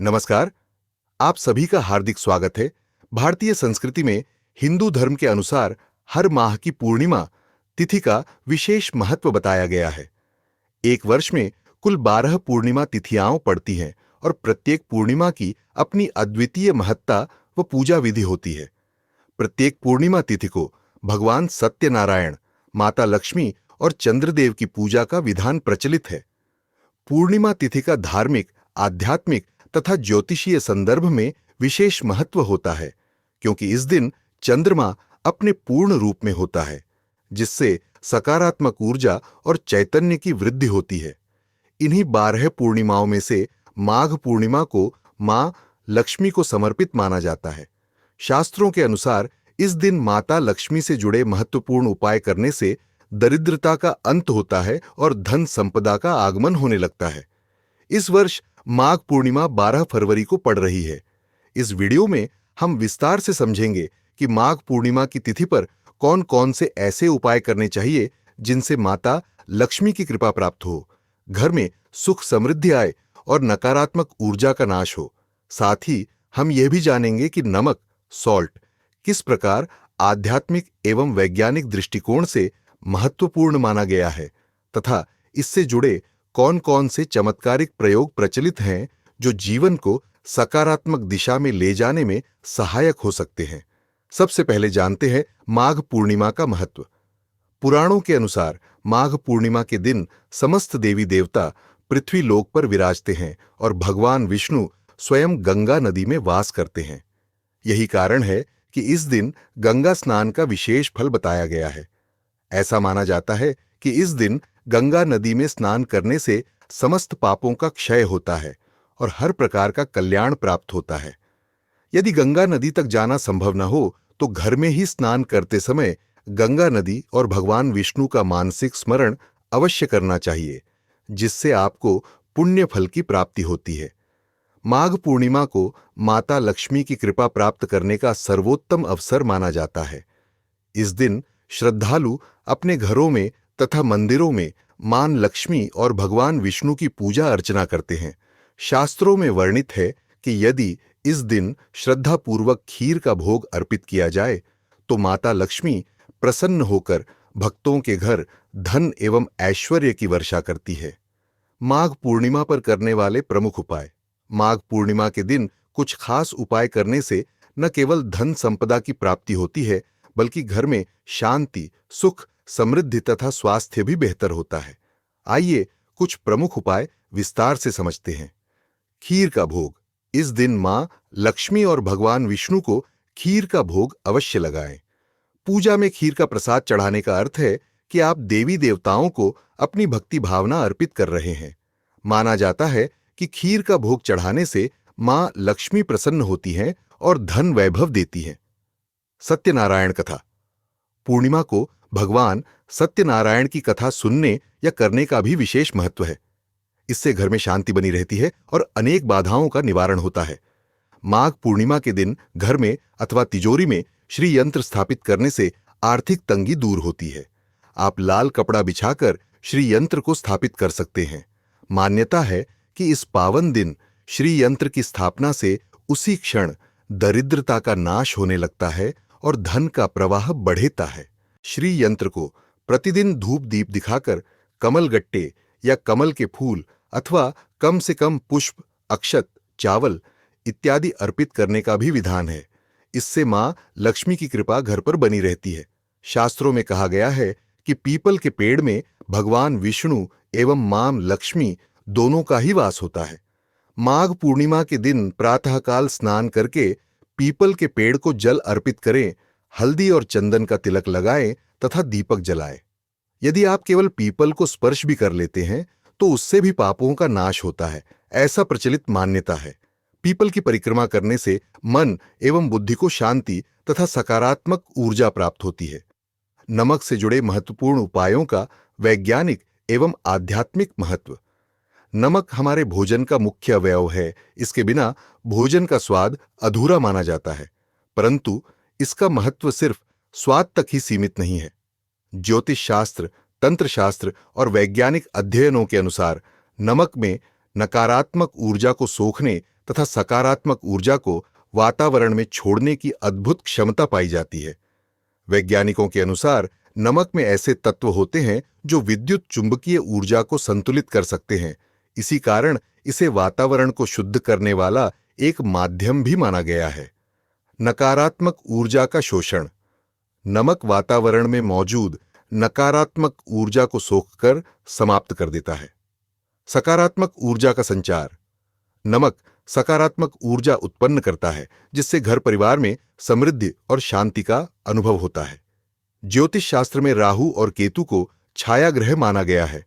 नमस्कार। आप सभी का हार्दिक स्वागत है। भारतीय संस्कृति में हिंदू धर्म के अनुसार हर माह की पूर्णिमा तिथि का विशेष महत्व बताया गया है। एक वर्ष में कुल 12 पूर्णिमा तिथियां पड़ती हैं और प्रत्येक पूर्णिमा की अपनी अद्वितीय महत्ता व पूजा विधि होती है। प्रत्येक पूर्णिमा तिथि को भगवान सत्यनारायण, माता लक्ष्मी और चंद्रदेव की पूजा का विधान प्रचलित है। पूर्णिमा तिथि का धार्मिक, आध्यात्मिक तथा ज्योतिषीय संदर्भ में विशेष महत्व होता है, क्योंकि इस दिन चंद्रमा अपने पूर्ण रूप में होता है, जिससे सकारात्मक ऊर्जा और चैतन्य की वृद्धि होती है। इन्हीं 12 पूर्णिमाओं में से माघ पूर्णिमा को मां लक्ष्मी को समर्पित माना जाता है। शास्त्रों के अनुसार इस दिन माता लक्ष्मी से जुड़े महत्वपूर्ण उपाय करने से दरिद्रता का अंत होता है और धन संपदा का आगमन होने लगता है। इस वर्ष माघ पूर्णिमा 12 फरवरी को पड़ रही है। इस वीडियो में हम विस्तार से समझेंगे कि माघ पूर्णिमा की तिथि पर कौन कौन से ऐसे उपाय करने चाहिए जिनसे माता लक्ष्मी की कृपा प्राप्त हो, घर में सुख समृद्धि आए और नकारात्मक ऊर्जा का नाश हो। साथ ही हम यह भी जानेंगे कि नमक, सॉल्ट, किस प्रकार आध्यात्मिक एवं वैज्ञानिक दृष्टिकोण से महत्वपूर्ण माना गया है तथा इससे जुड़े कौन कौन से चमत्कारिक प्रयोग प्रचलित हैं जो जीवन को सकारात्मक दिशा में ले जाने में सहायक हो सकते हैं। सबसे पहले जानते हैं माघ पूर्णिमा का महत्व। पुराणों के अनुसार माघ पूर्णिमा के दिन समस्त देवी देवता पृथ्वी लोक पर विराजते हैं और भगवान विष्णु स्वयं गंगा नदी में वास करते हैं। यही कारण है कि इस दिन गंगा स्नान का विशेष फल बताया गया है। ऐसा माना जाता है कि इस दिन गंगा नदी में स्नान करने से समस्त पापों का क्षय होता है और हर प्रकार का कल्याण प्राप्त होता है। यदि गंगा नदी तक जाना संभव न हो तो घर में ही स्नान करते समय गंगा नदी और भगवान विष्णु का मानसिक स्मरण अवश्य करना चाहिए, जिससे आपको पुण्य फल की प्राप्ति होती है। माघ पूर्णिमा को माता लक्ष्मी की कृपा प्राप्त करने का सर्वोत्तम अवसर माना जाता है। इस दिन श्रद्धालु अपने घरों में तथा मंदिरों में मां लक्ष्मी और भगवान विष्णु की पूजा अर्चना करते हैं। शास्त्रों में वर्णित है कि यदि इस दिन श्रद्धापूर्वक खीर का भोग अर्पित किया जाए तो माता लक्ष्मी प्रसन्न होकर भक्तों के घर धन एवं ऐश्वर्य की वर्षा करती है। माघ पूर्णिमा पर करने वाले प्रमुख उपाय। माघ पूर्णिमा के दिन कुछ खास उपाय करने से न केवल धन संपदा की प्राप्ति होती है, बल्कि घर में शांति, सुख, समृद्धि तथा स्वास्थ्य भी बेहतर होता है। आइए कुछ प्रमुख उपाय विस्तार से समझते हैं। खीर का भोग। इस दिन मां लक्ष्मी और भगवान विष्णु को खीर का भोग अवश्य लगाएं। पूजा में खीर का प्रसाद चढ़ाने का अर्थ है कि आप देवी देवताओं को अपनी भक्ति भावना अर्पित कर रहे हैं। माना जाता है कि खीर का भोग चढ़ाने से मां लक्ष्मी प्रसन्न होती हैं और धन वैभव देती हैं। सत्यनारायण कथा। पूर्णिमा को भगवान सत्यनारायण की कथा सुनने या करने का भी विशेष महत्व है। इससे घर में शांति बनी रहती है और अनेक बाधाओं का निवारण होता है। माघ पूर्णिमा के दिन घर में अथवा तिजोरी में श्री यंत्र स्थापित करने से आर्थिक तंगी दूर होती है। आप लाल कपड़ा बिछाकर श्री यंत्र को स्थापित कर सकते हैं। मान्यता है कि इस पावन दिन श्री यंत्र की स्थापना से उसी क्षण दरिद्रता का नाश होने लगता है और धन का प्रवाह बढ़ेता है। श्री यंत्र को प्रतिदिन धूप दीप दिखाकर कमल गट्टे या कमल के फूल अथवा कम से कम पुष्प, अक्षत, चावल इत्यादि अर्पित करने का भी विधान है। इससे मां लक्ष्मी की कृपा घर पर बनी रहती है। शास्त्रों में कहा गया है कि पीपल के पेड़ में भगवान विष्णु एवं मां लक्ष्मी दोनों का ही वास होता है। माघ पूर्णिमा के दिन प्रातःकाल स्नान करके पीपल के पेड़ को जल अर्पित करें, हल्दी और चंदन का तिलक लगाएं तथा दीपक जलाएं। यदि आप केवल पीपल को स्पर्श भी कर लेते हैं तो उससे भी पापों का नाश होता है, ऐसा प्रचलित मान्यता है। पीपल की परिक्रमा करने से मन एवं बुद्धि को शांति तथा सकारात्मक ऊर्जा प्राप्त होती है। नमक से जुड़े महत्वपूर्ण उपायों का वैज्ञानिक एवं आध्यात्मिक महत्व। नमक हमारे भोजन का मुख्य अवयव है। इसके बिना भोजन का स्वाद अधूरा माना जाता है, परंतु इसका महत्व सिर्फ स्वाद तक ही सीमित नहीं है। ज्योतिष शास्त्र, तंत्र शास्त्र और वैज्ञानिक अध्ययनों के अनुसार नमक में नकारात्मक ऊर्जा को सोखने तथा सकारात्मक ऊर्जा को वातावरण में छोड़ने की अद्भुत क्षमता पाई जाती है। वैज्ञानिकों के अनुसार नमक में ऐसे तत्व होते हैं जो विद्युत चुंबकीय ऊर्जा को संतुलित कर सकते हैं। इसी कारण इसे वातावरण को शुद्ध करने वाला एक माध्यम भी माना गया है। नकारात्मक ऊर्जा का शोषण। नमक वातावरण में मौजूद नकारात्मक ऊर्जा को सोखकर समाप्त कर देता है। सकारात्मक ऊर्जा का संचार। नमक सकारात्मक ऊर्जा उत्पन्न करता है, जिससे घर परिवार में समृद्धि और शांति का अनुभव होता है। ज्योतिष शास्त्र में राहु और केतु को छाया ग्रह माना गया है।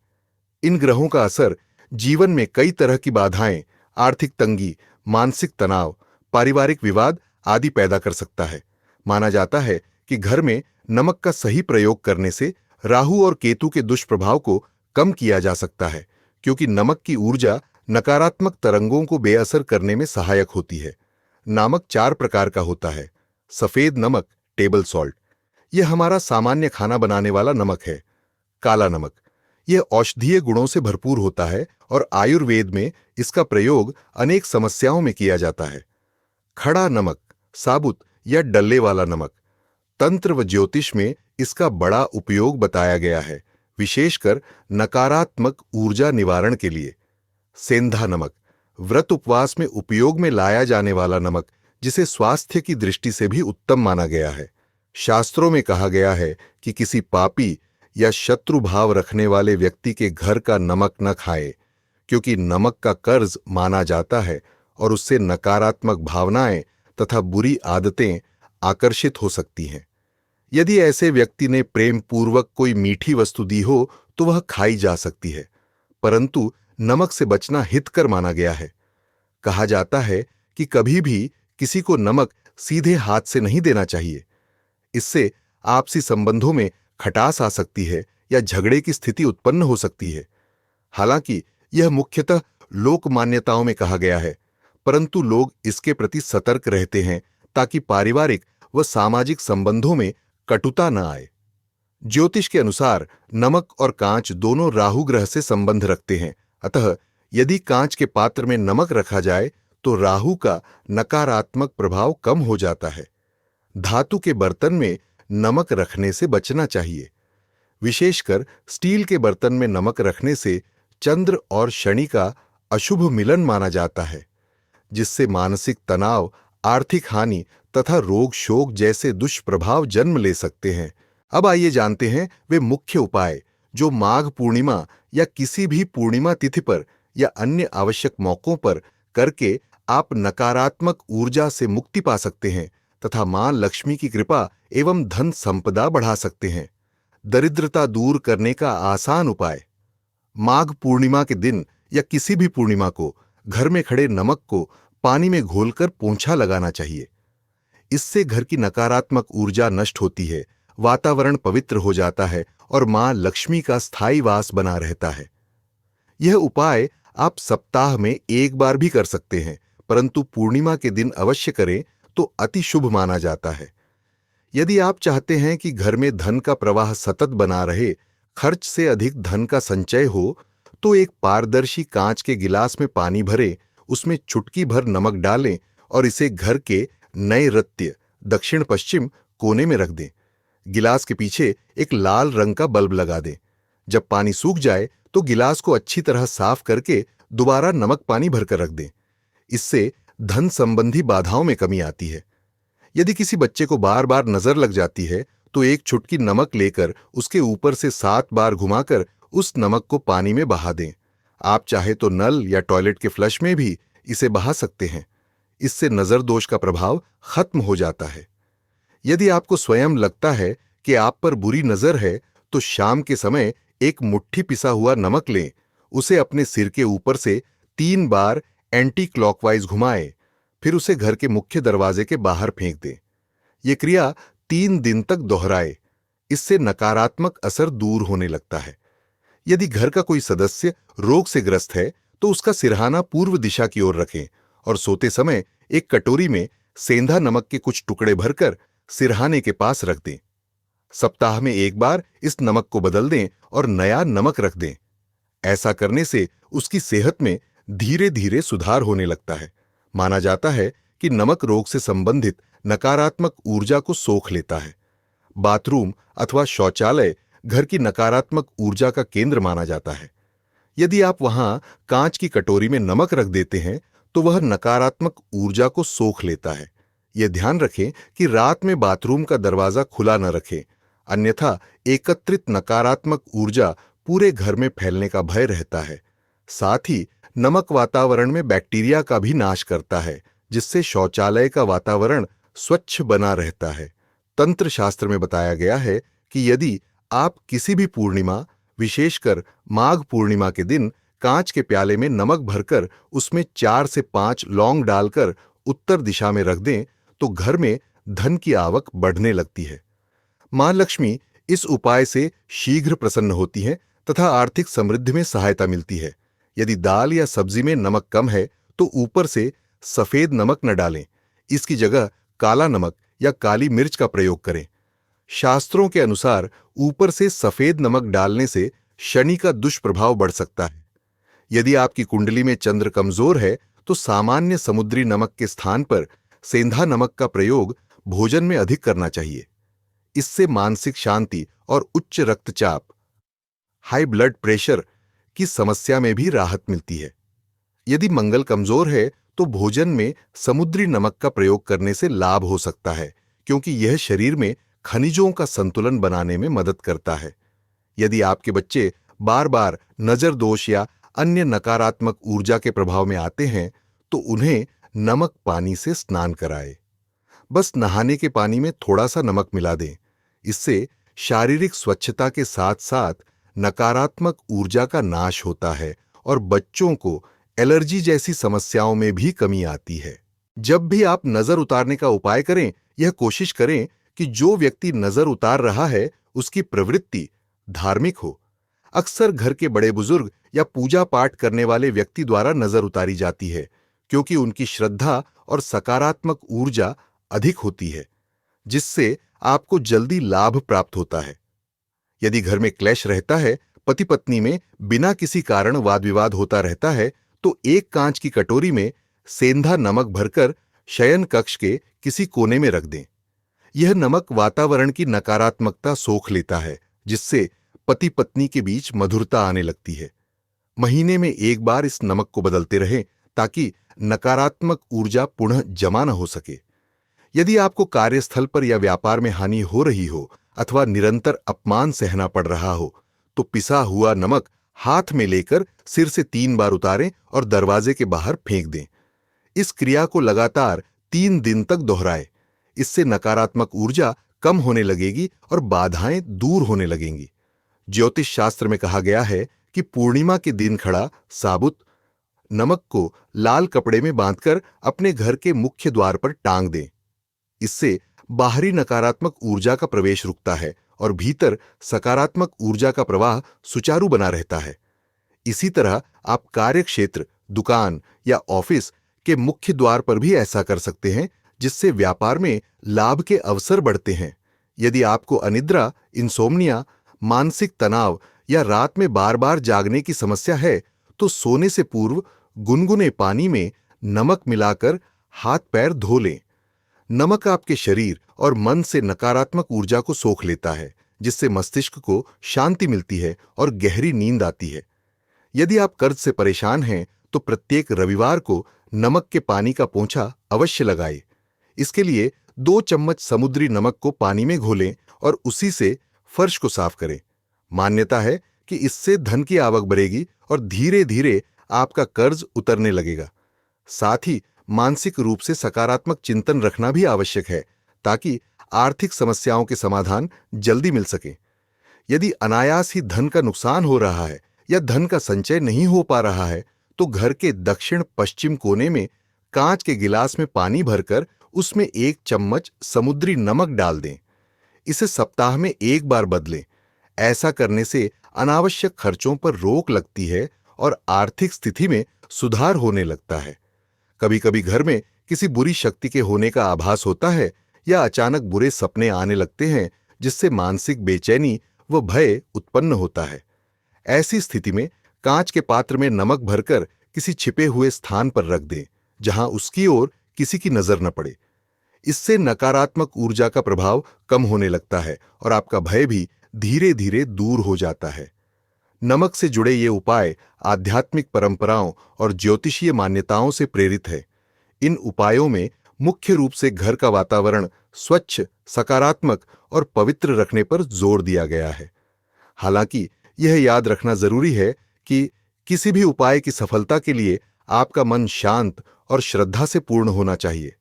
इन ग्रहों का असर जीवन में कई तरह की बाधाएं, आर्थिक तंगी, मानसिक तनाव, पारिवारिक विवाद आदि पैदा कर सकता है। माना जाता है कि घर में नमक का सही प्रयोग करने से राहु और केतु के दुष्प्रभाव को कम किया जा सकता है, क्योंकि नमक की ऊर्जा नकारात्मक तरंगों को बेअसर करने में सहायक होती है। नमक 4 प्रकार का होता है। सफेद नमक, टेबल सॉल्ट, यह हमारा सामान्य खाना बनाने वाला नमक है। काला नमक, यह औषधीय गुणों से भरपूर होता है और आयुर्वेद में इसका प्रयोग अनेक समस्याओं में किया जाता है। खड़ा नमक, साबुत या डल्ले वाला नमक, तंत्र व ज्योतिष में इसका बड़ा उपयोग बताया गया है, विशेषकर नकारात्मक ऊर्जा निवारण के लिए। सेंधा नमक, व्रत उपवास में उपयोग में लाया जाने वाला नमक, जिसे स्वास्थ्य की दृष्टि से भी उत्तम माना गया है। शास्त्रों में कहा गया है कि किसी पापी या शत्रु भाव रखने वाले व्यक्ति के घर का नमक न खाएं, क्योंकि नमक का कर्ज माना जाता है और उससे नकारात्मक भावनाएं तथा बुरी आदतें आकर्षित हो सकती हैं। यदि ऐसे व्यक्ति ने प्रेम पूर्वक कोई मीठी वस्तु दी हो तो वह खाई जा सकती है, परंतु नमक से बचना हितकर माना गया है। कहा जाता है कि कभी भी किसी को नमक सीधे हाथ से नहीं देना चाहिए। इससे आपसी संबंधों में खटास आ सकती है या झगड़े की स्थिति उत्पन्न हो सकती है। हालांकि यह मुख्यतः लोक मान्यताओं में कहा गया है, परंतु लोग इसके प्रति सतर्क रहते हैं ताकि पारिवारिक व सामाजिक संबंधों में कटुता न आए। ज्योतिष के अनुसार नमक और कांच दोनों राहु ग्रह से संबंध रखते हैं, अतः यदि कांच के पात्र में नमक रखा जाए तो राहु का नकारात्मक प्रभाव कम हो जाता है। धातु के बर्तन में नमक रखने से बचना चाहिए। विशेषकर स्टील के बर्तन में नमक रखने से चंद्र और शनि का अशुभ मिलन माना जाता है, जिससे मानसिक तनाव, आर्थिक हानि तथा रोग शोक जैसे दुष्प्रभाव जन्म ले सकते हैं। अब आइए जानते हैं वे मुख्य उपाय जो माघ पूर्णिमा या किसी भी पूर्णिमा तिथि पर या अन्य आवश्यक मौकों पर करके आप नकारात्मक ऊर्जा से मुक्ति पा सकते हैं तथा मां लक्ष्मी की कृपा एवं धन संपदा बढ़ा सकते हैं। दरिद्रता दूर करने का आसान उपाय। माघ पूर्णिमा के दिन या किसी भी पूर्णिमा को घर में खड़े नमक को पानी में घोलकर पोंछा लगाना चाहिए। इससे घर की नकारात्मक ऊर्जा नष्ट होती है, वातावरण पवित्र हो जाता है और मां लक्ष्मी का स्थायी वास बना रहता है। यह उपाय आप सप्ताह में एक बार भी कर सकते हैं, परंतु पूर्णिमा के दिन अवश्य करें तो अति शुभ माना जाता है। यदि आप चाहते हैं कि घर में धन का प्रवाह सतत बना रहे, खर्च से अधिक धन का संचय हो, तो एक पारदर्शी कांच के गिलास में पानी भरें, उसमें चुटकी भर नमक डालें और इसे घर के नैऋत्य दक्षिण पश्चिम कोने में रख दें। गिलास के पीछे एक लाल रंग का बल्ब लगा दें। जब पानी सूख जाए तो गिलास को अच्छी तरह साफ करके दोबारा नमक पानी भरकर रख दें। इससे धन संबंधी बाधाओं में कमी आती है। यदि किसी बच्चे को बार बार नजर लग जाती है तो एक चुटकी नमक लेकर उसके ऊपर से 7 बार घुमाकर उस नमक को पानी में बहा दें। आप चाहे तो नल या टॉयलेट के फ्लश में भी इसे बहा सकते हैं। इससे नजर दोष का प्रभाव खत्म हो जाता है। यदि आपको स्वयं लगता है कि आप पर बुरी नजर है तो शाम के समय एक मुट्ठी पिसा हुआ नमक लें, उसे अपने सिर के ऊपर से 3 बार एंटी क्लॉकवाइज घुमाएं, फिर उसे घर के मुख्य दरवाजे के बाहर फेंक दें। यह क्रिया 3 दिन तक दोहराए। इससे नकारात्मक असर दूर होने लगता है। यदि घर का कोई सदस्य रोग से ग्रस्त है तो उसका सिरहाना पूर्व दिशा की ओर रखें और सोते समय एक कटोरी में सेंधा नमक के कुछ टुकड़े भरकर सिरहाने के पास रख दें। सप्ताह में एक बार इस नमक को बदल दें और नया नमक रख दें। ऐसा करने से उसकी सेहत में धीरे धीरे सुधार होने लगता है। माना जाता है कि नमक रोग से संबंधित नकारात्मक ऊर्जा को सोख लेता है। बाथरूम अथवा शौचालय घर की नकारात्मक ऊर्जा का केंद्र माना जाता है। यदि आप वहां कांच की कटोरी में नमक रख देते हैं तो वह नकारात्मक ऊर्जा को सोख लेता है। यह ध्यान रखें कि रात में बाथरूम का दरवाजा खुला न रखें, अन्यथा एकत्रित नकारात्मक ऊर्जा पूरे घर में फैलने का भय रहता है। साथ ही नमक वातावरण में बैक्टीरिया का भी नाश करता है, जिससे शौचालय का वातावरण स्वच्छ बना रहता है। तंत्र शास्त्र में बताया गया है कि यदि आप किसी भी पूर्णिमा, विशेषकर माघ पूर्णिमा के दिन कांच के प्याले में नमक भरकर उसमें 4 से 5 लौंग डालकर उत्तर दिशा में रख दें तो घर में धन की आवक बढ़ने लगती है। मां लक्ष्मी इस उपाय से शीघ्र प्रसन्न होती हैं तथा आर्थिक समृद्धि में सहायता मिलती है। यदि दाल या सब्जी में नमक कम है तो ऊपर से सफेद नमक न डालें, इसकी जगह काला नमक या काली मिर्च का प्रयोग करें। शास्त्रों के अनुसार ऊपर से सफेद नमक डालने से शनि का दुष्प्रभाव बढ़ सकता है। यदि आपकी कुंडली में चंद्र कमजोर है तो सामान्य समुद्री नमक के स्थान पर सेंधा नमक का प्रयोग भोजन में अधिक करना चाहिए। इससे मानसिक शांति और उच्च रक्तचाप, हाई ब्लड प्रेशर की समस्या में भी राहत मिलती है। यदि मंगल कमजोर है तो भोजन में समुद्री नमक का प्रयोग करने से लाभ हो सकता है, क्योंकि यह शरीर में खनिजों का संतुलन बनाने में मदद करता है। यदि आपके बच्चे बार बार नजर दोष या अन्य नकारात्मक ऊर्जा के प्रभाव में आते हैं तो उन्हें नमक पानी से स्नान कराएं। बस नहाने के पानी में थोड़ा सा नमक मिला दें। इससे शारीरिक स्वच्छता के साथ साथ नकारात्मक ऊर्जा का नाश होता है और बच्चों को एलर्जी जैसी समस्याओं में भी कमी आती है। जब भी आप नजर उतारने का उपाय करें, यह कोशिश करें कि जो व्यक्ति नजर उतार रहा है उसकी प्रवृत्ति धार्मिक हो। अक्सर घर के बड़े बुजुर्ग या पूजा पाठ करने वाले व्यक्ति द्वारा नजर उतारी जाती है, क्योंकि उनकी श्रद्धा और सकारात्मक ऊर्जा अधिक होती है, जिससे आपको जल्दी लाभ प्राप्त होता है। यदि घर में क्लेश रहता है, पति पत्नी में बिना किसी कारण वाद विवाद होता रहता है, तो एक कांच की कटोरी में सेंधा नमक भरकर शयन कक्ष के किसी कोने में रख दें। यह नमक वातावरण की नकारात्मकता सोख लेता है, जिससे पति पत्नी के बीच मधुरता आने लगती है। महीने में एक बार इस नमक को बदलते रहें ताकि नकारात्मक ऊर्जा पुनः जमा न हो सके। यदि आपको कार्यस्थल पर या व्यापार में हानि हो रही हो अथवा निरंतर अपमान सहना पड़ रहा हो तो पिसा हुआ नमक हाथ में लेकर सिर से 3 बार उतारें और दरवाजे के बाहर फेंक दें। इस क्रिया को लगातार 3 दिन तक दोहराएं। इससे नकारात्मक ऊर्जा कम होने लगेगी और बाधाएं दूर होने लगेंगी। ज्योतिष शास्त्र में कहा गया है कि पूर्णिमा के दिन खड़ा साबुत नमक को लाल कपड़े में बांधकर अपने घर के मुख्य द्वार पर टांग दें। इससे बाहरी नकारात्मक ऊर्जा का प्रवेश रुकता है और भीतर सकारात्मक ऊर्जा का प्रवाह सुचारू बना रहता है। इसी तरह आप कार्यक्षेत्र, दुकान या ऑफिस के मुख्य द्वार पर भी ऐसा कर सकते हैं, जिससे व्यापार में लाभ के अवसर बढ़ते हैं। यदि आपको अनिद्रा, इंसोम्निया, मानसिक तनाव या रात में बार बार जागने की समस्या है तो सोने से पूर्व गुनगुने पानी में नमक मिलाकर हाथ पैर धो लें। नमक आपके शरीर और मन से नकारात्मक ऊर्जा को सोख लेता है, जिससे मस्तिष्क को शांति मिलती है और गहरी नींद आती है। यदि आप कर्ज से परेशान हैं तो प्रत्येक रविवार को नमक के पानी का पोंछा अवश्य लगाएं। इसके लिए 2 चम्मच समुद्री नमक को पानी में घोलें और उसी से फर्श को साफ करें। मान्यता है कि इससे धन की आवक बढ़ेगी और धीरे धीरे आपका कर्ज उतरने लगेगा। साथ ही मानसिक रूप से सकारात्मक चिंतन रखना भी आवश्यक है, ताकि आर्थिक समस्याओं के समाधान जल्दी मिल सके। यदि अनायास ही धन का नुकसान हो रहा है या धन का संचय नहीं हो पा रहा है तो घर के दक्षिण पश्चिम कोने में कांच के गिलास में पानी भरकर उसमें 1 चम्मच समुद्री नमक डाल दें। इसे सप्ताह में 1 बार बदलें। ऐसा करने से अनावश्यक खर्चों पर रोक लगती है और आर्थिक स्थिति में सुधार होने लगता है। कभी कभी घर में किसी बुरी शक्ति के होने का आभास होता है या अचानक बुरे सपने आने लगते हैं, जिससे मानसिक बेचैनी व भय उत्पन्न होता है। ऐसी स्थिति में कांच के पात्र में नमक भरकर किसी छिपे हुए स्थान पर रख दें, जहां उसकी ओर किसी की नजर न पड़े। इससे नकारात्मक ऊर्जा का प्रभाव कम होने लगता है और आपका भय भी धीरे धीरे दूर हो जाता है। नमक से जुड़े ये उपाय आध्यात्मिक परंपराओं और ज्योतिषीय मान्यताओं से प्रेरित है। इन उपायों में मुख्य रूप से घर का वातावरण स्वच्छ, सकारात्मक और पवित्र रखने पर जोर दिया गया है। हालांकि यह याद रखना जरूरी है कि किसी भी उपाय की सफलता के लिए आपका मन शांत और श्रद्धा से पूर्ण होना चाहिए।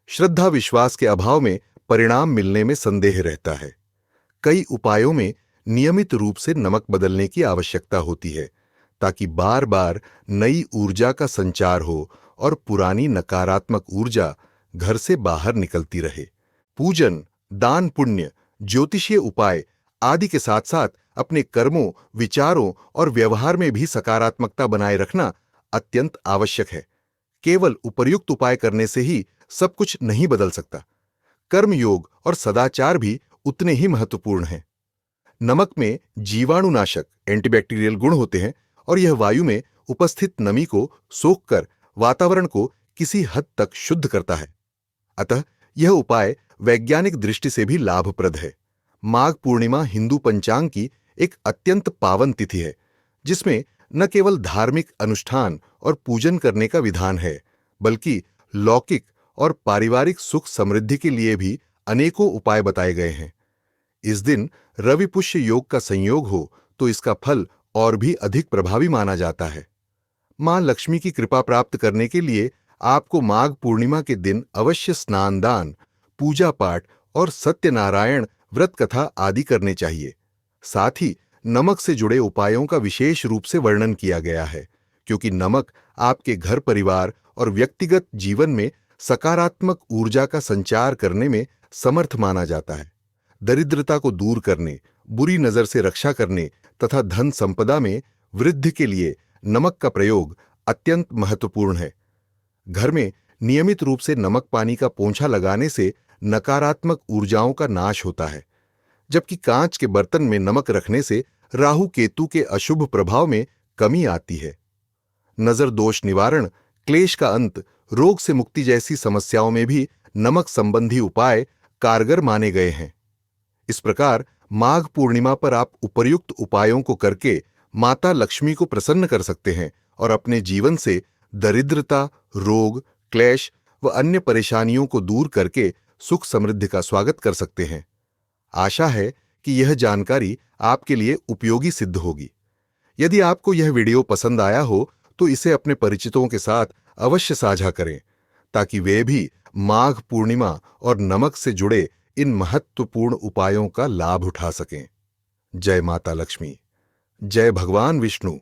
श्रद्धा विश्वास के अभाव में परिणाम मिलने में संदेह रहता है। कई उपायों में नियमित रूप से नमक बदलने की आवश्यकता होती है ताकि बार बार नई ऊर्जा का संचार हो और पुरानी नकारात्मक ऊर्जा घर से बाहर निकलती रहे। पूजन, दान पुण्य, ज्योतिषीय उपाय आदि के साथ साथ अपने कर्मों, विचारों और व्यवहार में भी सकारात्मकता बनाए रखना अत्यंत आवश्यक है। केवल उपर्युक्त उपाय करने से ही सब कुछ नहीं बदल सकता। कर्मयोग और सदाचार भी उतने ही महत्वपूर्ण हैं। नमक में जीवाणुनाशक एंटीबैक्टीरियल गुण होते हैं और यह वायु में उपस्थित नमी को सोखकर वातावरण को किसी हद तक शुद्ध करता है। अतः यह उपाय वैज्ञानिक दृष्टि से भी लाभप्रद है। माघ पूर्णिमा हिंदू पंचांग की एक अत्यंत पावन तिथि है, जिसमें न केवल धार्मिक अनुष्ठान और पूजन करने का विधान है, बल्कि लौकिक और पारिवारिक सुख समृद्धि के लिए भी अनेकों उपाय बताए गए हैं। इस दिन रवि पुष्य योग का संयोग हो तो इसका फल और भी अधिक प्रभावी माना जाता है। मां लक्ष्मी की कृपा प्राप्त करने के लिए आपको माघ पूर्णिमा के दिन अवश्य स्नान दान, पूजा पाठ और सत्यनारायण व्रत कथा आदि करने चाहिए। साथ ही नमक से जुड़े उपायों का विशेष रूप से वर्णन किया गया है, क्योंकि नमक आपके घर परिवार और व्यक्तिगत जीवन में सकारात्मक ऊर्जा का संचार करने में समर्थ माना जाता है। दरिद्रता को दूर करने, बुरी नजर से रक्षा करने तथा धन संपदा में वृद्धि के लिए नमक का प्रयोग अत्यंत महत्वपूर्ण है। घर में नियमित रूप से नमक पानी का पोंछा लगाने से नकारात्मक ऊर्जाओं का नाश होता है, जबकि कांच के बर्तन में नमक रखने से राहु केतु के अशुभ प्रभाव में कमी आती है। नजर दोष निवारण, क्लेश का अंत, रोग से मुक्ति जैसी समस्याओं में भी नमक संबंधी उपाय कारगर माने गए हैं। इस प्रकार माघ पूर्णिमा पर आप उपर्युक्त उपायों को करके माता लक्ष्मी को प्रसन्न कर सकते हैं और अपने जीवन से दरिद्रता, रोग, क्लेश व अन्य परेशानियों को दूर करके सुख समृद्धि का स्वागत कर सकते हैं। आशा है कि यह जानकारी आपके लिए उपयोगी सिद्ध होगी। यदि आपको यह वीडियो पसंद आया हो तो इसे अपने परिचितों के साथ अवश्य साझा करें, ताकि वे भी माघ पूर्णिमा और नमक से जुड़े इन महत्वपूर्ण उपायों का लाभ उठा सकें। जय माता लक्ष्मी, जय भगवान विष्णु।